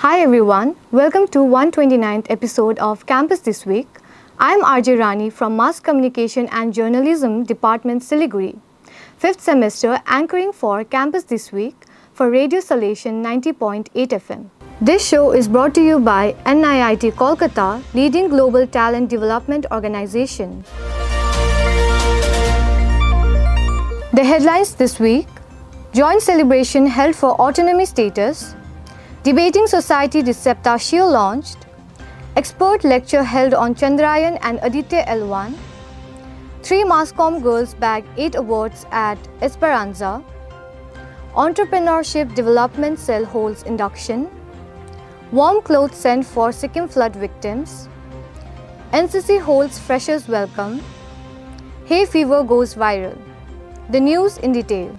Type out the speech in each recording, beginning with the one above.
Hi everyone, welcome to 129th episode of Campus This Week. I am RJ Rani from Mass Communication and Journalism Department Siliguri, 5th semester anchoring for Campus This Week for Radio Salesian 90.8 FM. This show is brought to you by NIIT Kolkata, leading global talent development organization. The headlines this week: joint celebration held for Autonomy Status, Debating Society Disep tatio launched, expert lecture held on Chandrayan and Aditya L-1, 3 Mass Comm girls bagged 8 awards at Esperanza, Entrepreneurship Development Cell holds induction, warm clothes sent for Sikkim Flood Victims, NCC holds freshers welcome, hay fever goes viral. The news in detail.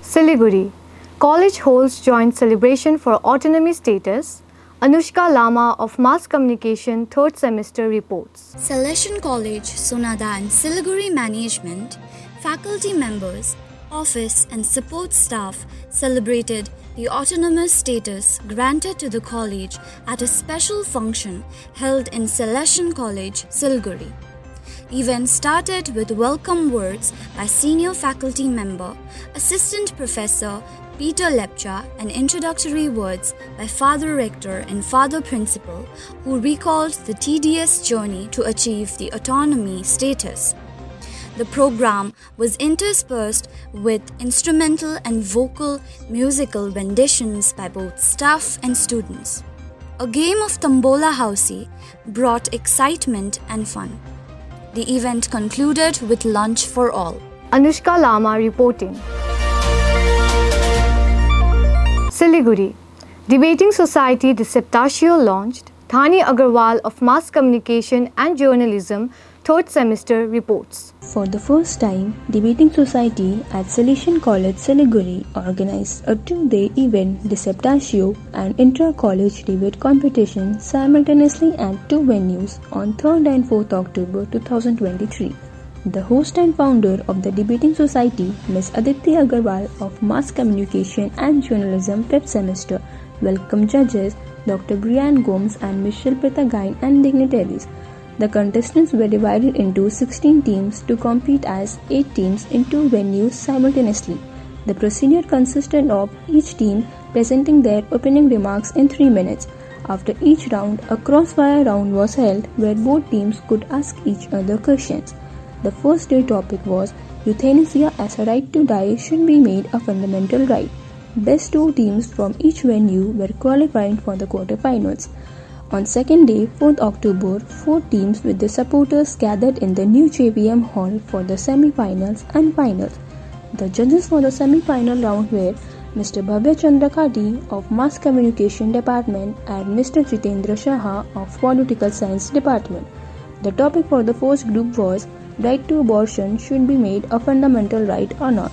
Siliguri. College holds joint celebration for autonomy status. Anouska Lama of Mass Communication 3rd semester reports. Salesian College, Sonada and Siliguri management, faculty members, office and support staff celebrated the autonomous status granted to the college at a special function held in Salesian College, Siliguri. Event started with welcome words by senior faculty member, Assistant Professor Peter Lepcha, and introductory words by Father Rector and Father Principal, who recalled the tedious journey to achieve the autonomy status. The program was interspersed with instrumental and vocal musical renditions by both staff and students. A game of Tambola Housi brought excitement and fun. The event concluded with lunch for all. Anouska Lama reporting. Siliguri. Debating Society Disep tatio launched. Nandini Agarwal of Mass Communication and Journalism 3rd semester reports. For the first time, Debating Society at Salesian College Siliguri organized a 2-day event, Disep tatio and intra-college debate competition simultaneously at 2 venues on 3rd and 4th October 2023. The host and founder of the Debating Society, Ms. Aditya Agarwal of Mass Communication and Journalism 5th semester, welcomed judges Dr. Brian Gomes and Michelle Pritha and dignitaries. The contestants were divided into 16 teams to compete as 8 teams in 2 venues simultaneously. The procedure consisted of each team presenting their opening remarks in 3 minutes. After each round, a crossfire round was held where both teams could ask each other questions. The first day topic was euthanasia as a right to die should be made a fundamental right. Best 2 teams from each venue were qualified for the quarterfinals. On second day, 4th October, 4 teams with the supporters gathered in the new JVM hall for the semi-finals and finals. The judges for the semi-final round were Mr. Bhavya Chandrakati of Mass Communication Department and Mr. Jitendra Shah of Political Science Department. The topic for the first group was right to abortion should be made a fundamental right or not.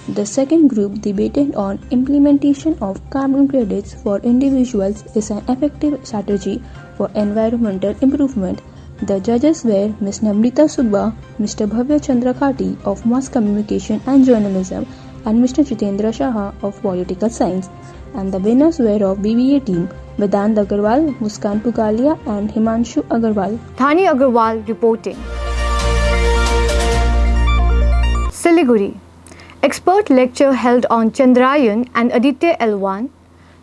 The second group debated on implementation of carbon credits for individuals is an effective strategy for environmental improvement. The judges were Ms. Namrita Subba, Mr. Bhavya Chandrakati of Mass Communication and Journalism and Mr. Jitendra Shah of Political Science. And the winners were of BBA team, Vedant Agarwal, Muskan Pugalia and Himanshu Agarwal. Nandini Agarwal reporting. Siliguri. Expert lecture held on Chandrayan and Aditya L-1.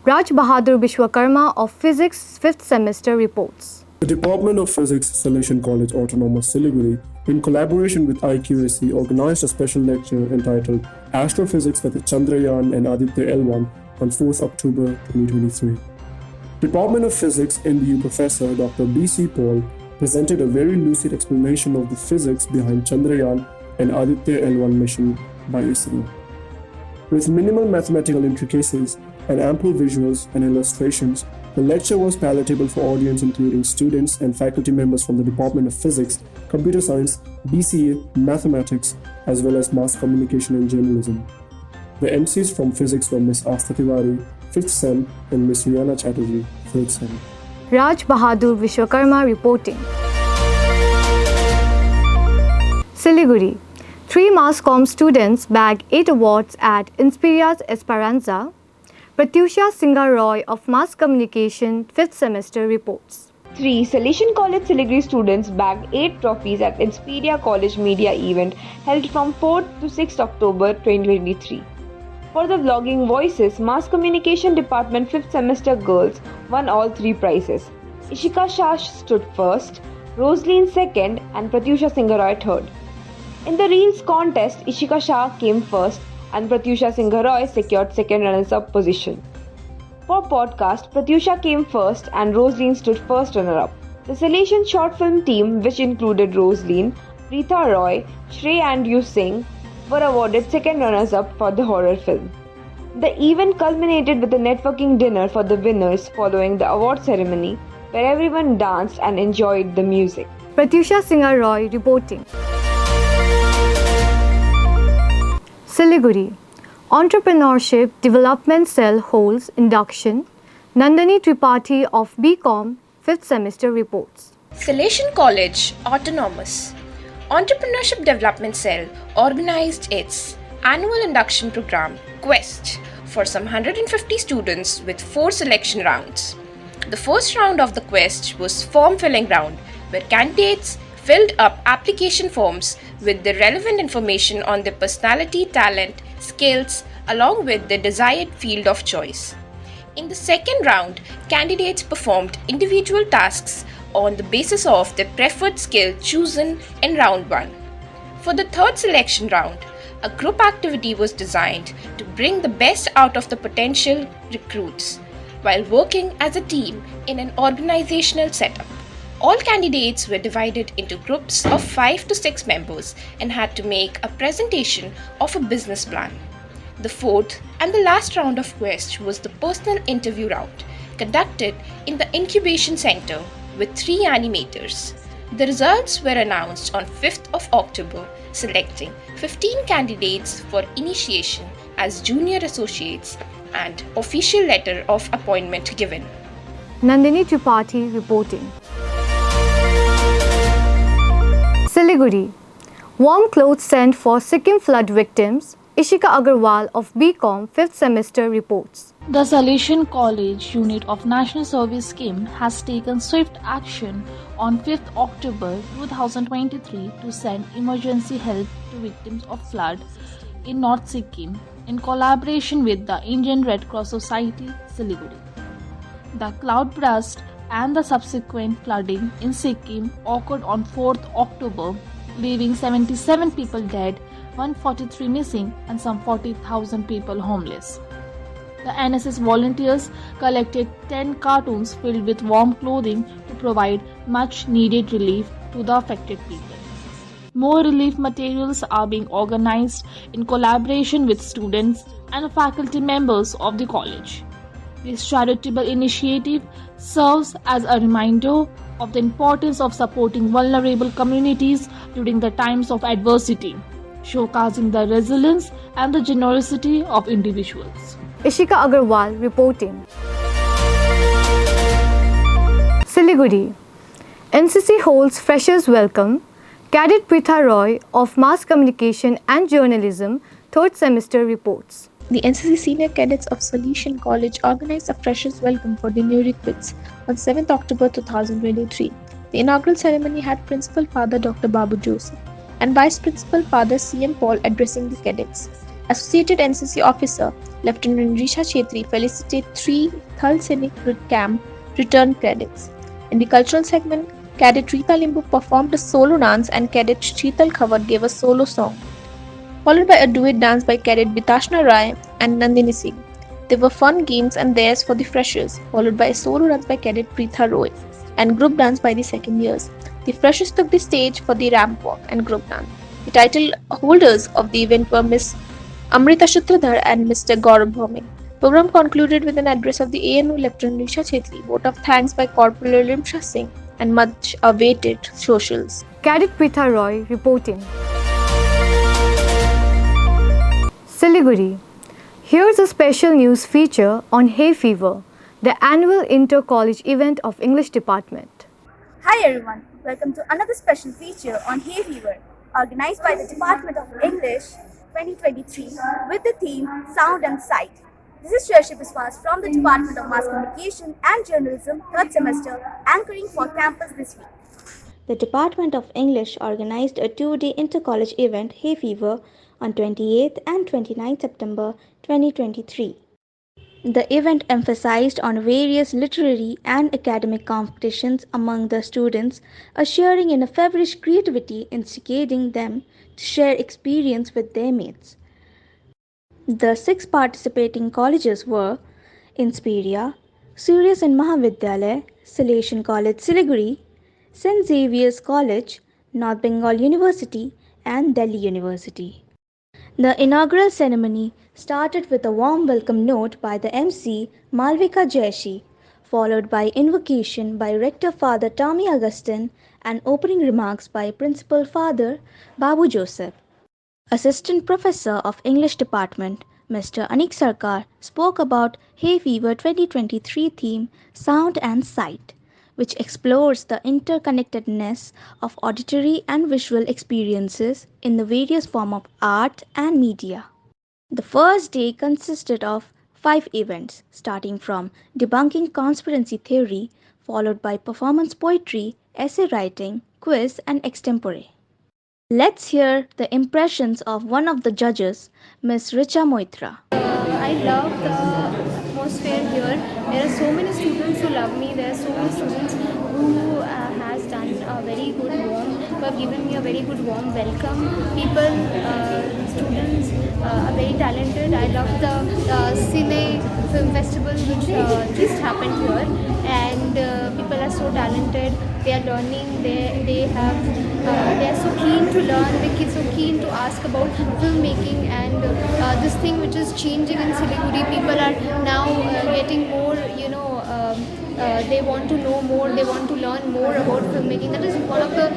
Raj Bahadur Biswakarma of Physics 5th semester reports. The Department of Physics, Salesian College Autonomous Siliguri, in collaboration with IQAC, organized a special lecture entitled Astrophysics with Chandrayan and Aditya L-1 on 4th October 2023. Department of Physics NDU Professor Dr. B.C. Paul presented a very lucid explanation of the physics behind Chandrayan and Aditya L-1 mission by ISRO. With minimal mathematical intricacies and ample visuals and illustrations, the lecture was palatable for audience including students and faculty members from the Department of Physics, Computer Science, BCA, Mathematics, as well as Mass Communication and Journalism. The MCs from Physics were Ms. Astha Tiwari, 5th Sem, and Ms. Riana Chatterjee, 3rd Sem. Raj Bahadur Vishwakarma reporting. Siliguri. 3 Mass Comm students bagged 8 awards at Inspiria's Esperanza. Pratyusha Singha of Mass Communication 5th semester reports. 3. Salesian College Siliguri students bagged 8 trophies at Inspiria College Media event held from 4th to 6th October 2023. For the vlogging voices, Mass Communication Department 5th semester girls won all 3 prizes. Ishika Agarwal stood first, Rosaline second and Pratyusha Singha 3rd. In the Reels contest, Ishika Agarwal came first and Pratyusha Singha secured second runners-up position. For podcast, Pratyusha came first and Rosaline stood first runner-up. The Salesian short film team, which included Rosaline, Pritha, Shrey and Yusing, were awarded second runners-up for the horror film. The event culminated with a networking dinner for the winners following the award ceremony, where everyone danced and enjoyed the music. Pratyusha Singha reporting. Siliguri. Entrepreneurship Development Cell holds induction. Nandini Tripathi of BCom 5th semester reports. Salesian College Autonomous Entrepreneurship Development Cell organized its annual induction program Quest for some 150 students with 4 selection rounds. The first round of the Quest was form filling round, where candidates filled up application forms with the relevant information on their personality, talent, skills, along with the desired field of choice. In the second round, candidates performed individual tasks on the basis of their preferred skill chosen in round 1. For the third selection round, a group activity was designed to bring the best out of the potential recruits while working as a team in an organizational setup. All candidates were divided into groups of 5 to 6 members and had to make a presentation of a business plan. The fourth and the last round of Quest was the personal interview round, conducted in the incubation center with 3 animators. The results were announced on 5th of October, selecting 15 candidates for initiation as junior associates and official letter of appointment given. Nandini Tripathi reporting. Siliguri. Warm clothes sent for Sikkim Flood Victims. Ishika Agarwal of BCom 5th semester reports. The Salesian College unit of National Service Scheme has taken swift action on 5th October 2023 to send emergency help to victims of flood in North Sikkim in collaboration with the Indian Red Cross Society Siliguri. The cloudburst and the subsequent flooding in Sikkim occurred on 4th October, leaving 77 people dead, 143 missing and some 40,000 people homeless. The NSS volunteers collected 10 cartons filled with warm clothing to provide much needed relief to the affected people. More relief materials are being organized in collaboration with students and faculty members of the college. This charitable initiative serves as a reminder of the importance of supporting vulnerable communities during the times of adversity, showcasing the resilience and the generosity of individuals. Ishika Agarwal reporting. Siliguri. NCC holds Freshers Welcome. Cadet Pritha of Mass Communication and Journalism 3rd semester reports. The NCC Senior Cadets of Salesian College organized a Freshers Welcome for the new recruits on 7th October 2023. The inaugural ceremony had Principal Father Dr. Babu Joseph and Vice Principal Father C.M. Paul addressing the cadets. Associated NCC Officer Lieutenant Risha Chetri felicitate 3 Thal Sainik Camp returned cadets. In the cultural segment, Cadet Rita Limbu performed a solo dance and Cadet Sheetal Khawat gave a solo song, followed by a duet dance by Cadet Bitashna Rai and Nandini Singh. There were fun games and theirs for the freshers, followed by a solo dance by Cadet Pritha Roy and group dance by the second years. The freshers took the stage for the ramp walk and group dance. The title holders of the event were Miss Amrita Shutradhar and Mr. Gaurav Bhoming. Program concluded with an address of the ANU Lieutenant Risha Chetri, vote of thanks by Corporal Rimsha Singh, and much awaited socials. Cadet Pritha reporting. Siliguri. Here's a special news feature on Hay Fever, the annual inter-college event of English department. Hi everyone, welcome to another special feature on Hay Fever, organized by the Department of English 2023 with the theme Sound and Sight. This is Sreyashi Biswas from the Department of Mass Communication and Journalism, 3rd semester, anchoring for campus this week. The Department of English organized a two-day inter-college event, Hay Fever, on 28th and 29th September 2023. The event emphasized on various literary and academic competitions among the students, ushering in a feverish creativity instigating them to share experience with their mates. The 6 participating colleges were Inspiria, Surya Sen Mahavidyalaya, Salesian College Siliguri, St. Xavier's College, North Bengal University and Delhi University. The inaugural ceremony started with a warm welcome note by the MC Malvika Jayashi, followed by invocation by Rector Father Tommy Augustine and opening remarks by Principal Father Babu Joseph. Assistant Professor of English Department Mr. Anik Sarkar spoke about Hay Fever 2023 theme Sound and Sight, which explores the interconnectedness of auditory and visual experiences in the various forms of art and media. The first day consisted of 5 events, starting from debunking conspiracy theory, followed by performance poetry, essay writing, quiz, and extempore. Let's hear the impressions of one of the judges, Ms. Richa Moitra. I love the atmosphere here. There are so many students who love me. There are so many students who has done a very good who have given me a very good warm welcome. People, students are very talented. I love the Cine Film Festival which just happened here, and people are so talented. They are learning. They are so keen to learn. They're so keen to ask about filmmaking and this thing which is changing in Siliguri. People are now getting more, they want to know more, they want to learn more about filmmaking. That is one of the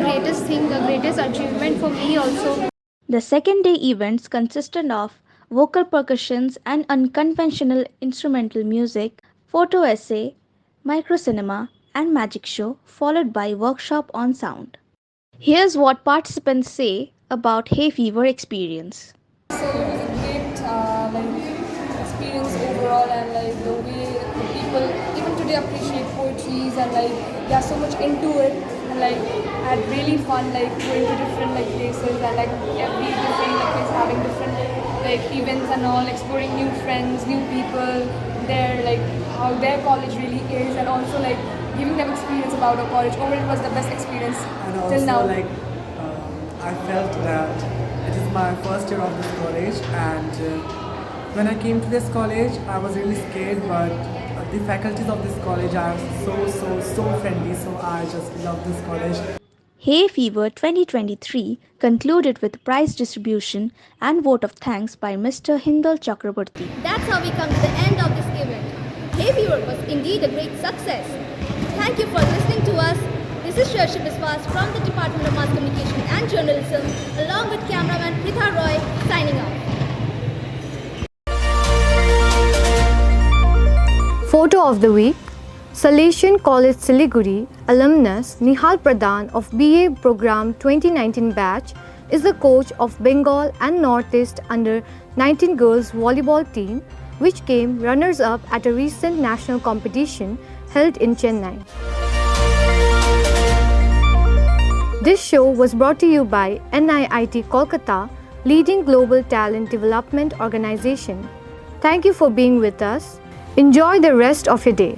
greatest thing, the greatest achievement for me also. The second day events consisted of vocal percussions and unconventional instrumental music, photo essay, micro cinema, and magic show, followed by workshop on sound. Here's what participants say about Hay Fever experience. So it was a great experience overall, and the way the people even today appreciate poetries, and they are so much into it, and I had really fun going to different places, and every different place having different events and all, exploring new friends, new people, how their college really is, and also giving them experience about our college. Overall, it was the best experience till now. I felt that it is my first year of this college, and when I came to this college, I was really scared, but the faculties of this college are so friendly, so I just love this college. Hay Fever 2023 concluded with prize distribution and vote of thanks by Mr. Hindal Chakraborty. That's how we come to the end of this event. Hay Fever was indeed a great success. Thank you for listening to us. This is Sreyashi Biswas from the Department of Mass Communication and Journalism, along with cameraman Pritha Roy, signing off. Photo of the week. Salesian College Siliguri alumnus Nihal Pradhan of BA Program 2019 batch is the coach of Bengal and Northeast under 19 girls volleyball team, which came runners-up at a recent national competition held in Chennai. This show was brought to you by NIIT Kolkata, leading global talent development organization. Thank you for being with us. Enjoy the rest of your day.